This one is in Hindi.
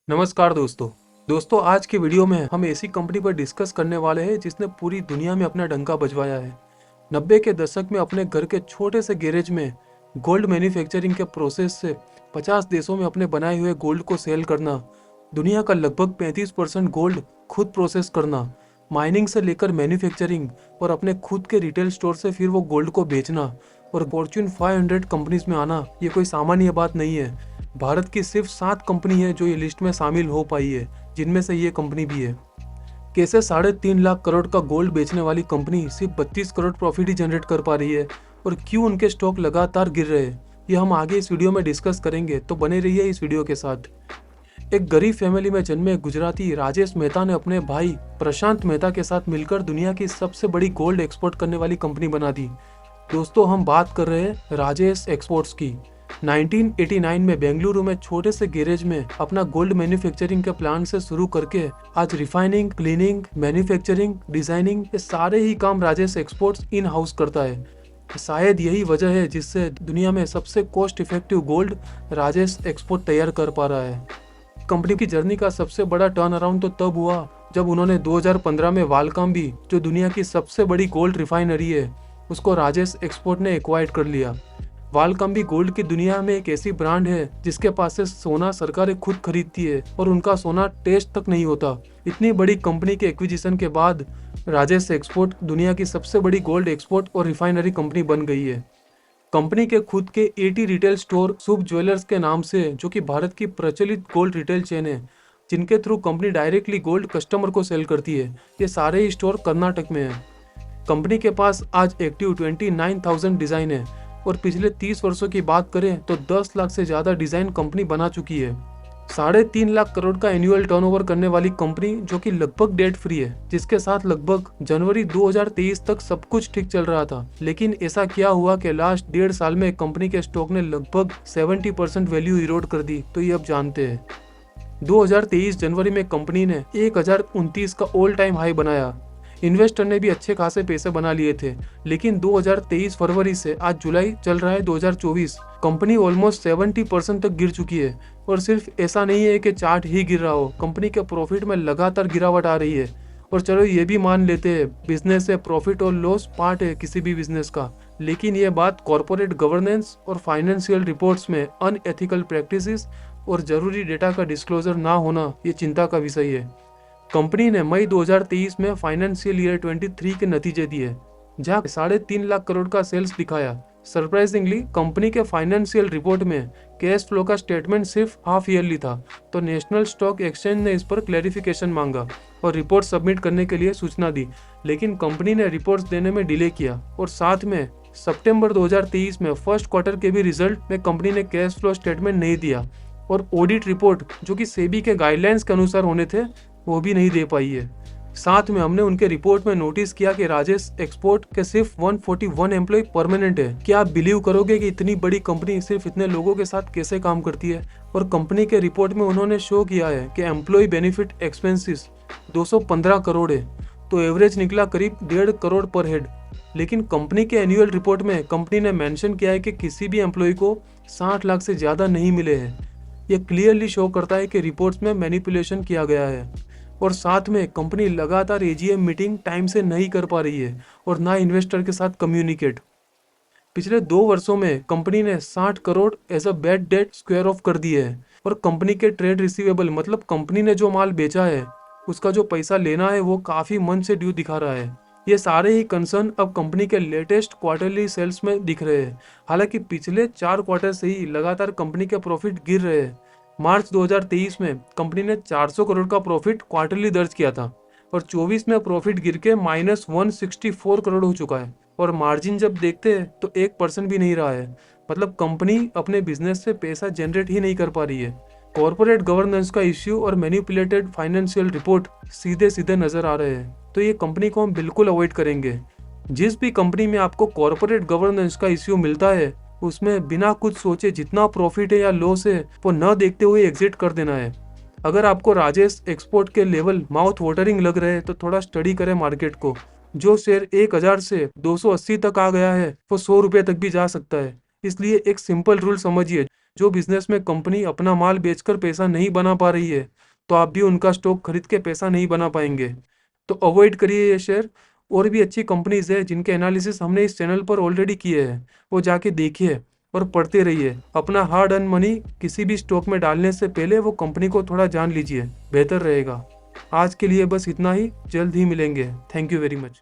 नमस्कार दोस्तों आज की वीडियो में हम ऐसी कंपनी पर डिस्कस करने वाले हैं जिसने पूरी दुनिया में अपना डंका बजवाया है। 90 के दशक में अपने घर के छोटे से गैरेज में गोल्ड मैन्युफैक्चरिंग के प्रोसेस से 50 देशों में अपने बनाए हुए गोल्ड को सेल करना, दुनिया का लगभग 35% गोल्ड खुद प्रोसेस करना, माइनिंग से लेकर मैन्युफैक्चरिंग और अपने खुद के रिटेल स्टोर से फिर वो गोल्ड को बेचना और फॉर्च्यून 500 कंपनीज में आना, ये कोई सामान्य बात नहीं है। भारत की सिर्फ 7 कंपनी है जो ये लिस्ट में शामिल हो पाई है, जिनमें से ये कंपनी भी है। कैसे 3.5 लाख करोड़ का गोल्ड बेचने वाली कंपनी सिर्फ 32 करोड़ प्रॉफिट ही जनरेट कर पा रही है और क्यों उनके स्टॉक लगातार गिर रहे हैं, ये हम आगे इस वीडियो में डिस्कस करेंगे, तो बने रहिए इस वीडियो के साथ। एक गरीब फैमिली में जन्मे गुजराती राजेश मेहता ने अपने भाई प्रशांत मेहता के साथ मिलकर दुनिया की सबसे बड़ी गोल्ड एक्सपोर्ट करने वाली कंपनी बना दी। दोस्तों, हम बात कर रहे हैं राजेश एक्सपोर्ट्स की। 1989 में बेंगलुरु में छोटे से गैरेज में अपना गोल्ड मैन्युफैक्चरिंग के प्लांट से शुरू करके आज रिफाइनिंग, क्लीनिंग, मैन्युफैक्चरिंग, डिजाइनिंग, ये सारे ही काम राजेश एक्सपोर्ट्स इन हाउस करता है। शायद यही वजह है जिससे दुनिया में सबसे cost effective gold Rajesh export तैयार कर पा रहा है। कंपनी की जर्नी का सबसे बड़ा टर्न अराउंड तो तब हुआ जब उन्होंने 2015 में वालकाम्बी, जो दुनिया की सबसे बड़ी गोल्ड रिफाइनरी है, उसको राजेश एक्सपोर्ट ने एक्वायर्ड कर लिया। वालकाम्बी गोल्ड की दुनिया में एक ऐसी ब्रांड है जिसके पास से सोना सरकारें खुद खरीदती है और उनका सोना टेस्ट तक नहीं होता। इतनी बड़ी कंपनी के एक्विजिशन के बाद राजेश एक्सपोर्ट दुनिया की सबसे बड़ी गोल्ड एक्सपोर्ट और रिफाइनरी कंपनी बन गई है। कंपनी के खुद के 80 रिटेल स्टोर शुभ ज्वेलर्स के नाम से, जो कि भारत की प्रचलित गोल्ड रिटेल चेन है, जिनके through company directly gold customer को सेल करती है, ये सारे ही स्टोर कर्नाटक में है। कंपनी के पास आज एक्टिव 29,000 डिजाइन है और पिछले 30 वर्षों की बात करें तो 10 लाख से ज्यादा डिजाइन कंपनी बना चुकी है। 3.5 लाख करोड़ का एनुअल टर्नओवर करने वाली कंपनी, जो कि लगभग डेट फ्री है, जिसके साथ लगभग जनवरी 2023 तक सब कुछ ठीक चल रहा था। लेकिन ऐसा क्या हुआ कि लास्ट 1.5 साल में कंपनी के स्टॉक ने लगभग 70% वैल्यू इरोड कर दी, तो ये अब जानते हैं। 2023 जनवरी में कंपनी ने 1029 का ऑल टाइम हाई बनाया। इन्वेस्टर ने भी अच्छे खासे पैसे बना लिए थे, लेकिन 2023 फरवरी से आज जुलाई चल रहा है 2024, कंपनी ऑलमोस्ट 70% तक गिर चुकी है। और सिर्फ ऐसा नहीं है कि चार्ट ही गिर रहा हो, कंपनी के प्रॉफिट में लगातार गिरावट आ रही है। और चलो ये भी मान लेते हैं बिजनेस है, प्रॉफिट और लॉस पार्ट है किसी भी बिजनेस का, लेकिन ये बात कॉर्पोरेट गवर्नेंस और फाइनेंशियल रिपोर्ट्स में अनएथिकल प्रैक्टिसेस और जरूरी डेटा का डिस्क्लोजर ना होना, ये चिंता का विषय है। कंपनी ने मई 2023 में फाइनेंशियल ईयर 23 के नतीजे दिए, जहां 3.5 लाख करोड़ का सेल्स दिखाया। सरप्राइजिंगली कंपनी के फाइनेंशियल रिपोर्ट में कैश फ्लो का स्टेटमेंट सिर्फ हाफ ईयरली था, तो नेशनल स्टॉक एक्सचेंज ने इस पर क्लैरिफिकेशन मांगा और रिपोर्ट सबमिट करने के लिए सूचना दी, लेकिन कंपनी ने रिपोर्ट्स देने में डिले किया। और साथ में सितंबर 2023 में फर्स्ट क्वार्टर के भी रिजल्ट में कंपनी ने कैश फ्लो स्टेटमेंट नहीं दिया और ऑडिट रिपोर्ट, जो कि सेबी के गाइडलाइंस के अनुसार होने थे, वो भी नहीं दे पाई है। साथ में हमने उनके रिपोर्ट में नोटिस किया कि राजेश एक्सपोर्ट के सिर्फ 141 एम्प्लॉय परमानेंट है। क्या आप बिलीव करोगे कि इतनी बड़ी कंपनी सिर्फ इतने लोगों के साथ कैसे काम करती है? और कंपनी के रिपोर्ट में उन्होंने शो किया है कि एम्प्लॉय बेनिफिट एक्सपेंसेस 215 करोड़ है, तो एवरेज निकला करीब 1.5 करोड़ पर हेड। लेकिन कंपनी के एनुअल रिपोर्ट में कंपनी ने मेंशन किया है कि किसी भी एम्प्लॉय को 60 लाख से ज्यादा नहीं मिले हैं। यह क्लियरली शो करता है कि रिपोर्ट्स में मैनिपुलेशन किया गया है। और साथ में कंपनी लगातार एजीएम मीटिंग टाइम से नहीं कर पा रही है और ना इन्वेस्टर के साथ कम्युनिकेट। पिछले 2 वर्षों में कंपनी ने 60 crore as a bad debt square off कर दिए है और कंपनी के ट्रेड रिसीवेबल, मतलब कंपनी ने जो माल बेचा है उसका जो पैसा लेना है वो काफी मंथ से ड्यू दिखा रहा है। ये सारे ही कंसर्न अब कंपनी के लेटेस्ट क्वार्टरली सेल्स में दिख रहे हैं। हालांकि पिछले 4 क्वार्टर से ही लगातार कंपनी के प्रॉफिट गिर रहे हैं। मार्च 2023 में कंपनी ने 400 करोड़ का प्रॉफिट क्वार्टरली दर्ज किया था और 24 में प्रॉफिट गिर के -164 करोड़ हो चुका है। और मार्जिन जब देखते हैं तो 1% भी नहीं रहा है, मतलब कंपनी अपने बिजनेस से पैसा जनरेट ही नहीं कर पा रही है। कॉर्पोरेट गवर्नेंस का इश्यू और मैनिपुलेटेड फाइनेंशियल रिपोर्ट सीधे सीधे नजर आ रहे हैं, तो ये कंपनी को हम बिल्कुल अवॉइड करेंगे। जिस भी कंपनी में आपको कॉर्पोरेट गवर्नेंस का इश्यू मिलता है उसमें बिना कुछ सोचे जितना प्रॉफिट है या लॉस है वो न देखते हुए एग्जिट कर देना है। अगर आपको राजेश एक्सपोर्ट के लेवल माउथ वाटरिंग लग रहे हैं तो थोड़ा स्टडी करें मार्केट को। जो शेयर 1000 से 280 तक आ गया है वो 100 रुपये तक भी जा सकता है। इसलिए एक सिंपल रूल समझिए, जो बिजनेस में कंपनी अपना माल बेचकर पैसा नहीं बना पा रही है तो आप भी उनका स्टॉक खरीद के पैसा नहीं बना पाएंगे। तो अवॉइड करिए ये शेयर। और भी अच्छी कंपनीज है जिनके एनालिसिस हमने इस चैनल पर ऑलरेडी किए हैं, वो जाके देखिए और पढ़ते रहिए। अपना हार्ड अर्न मनी किसी भी स्टॉक में डालने से पहले वो कंपनी को थोड़ा जान लीजिए, बेहतर रहेगा। आज के लिए बस इतना ही, जल्द ही मिलेंगे। Thank you very much.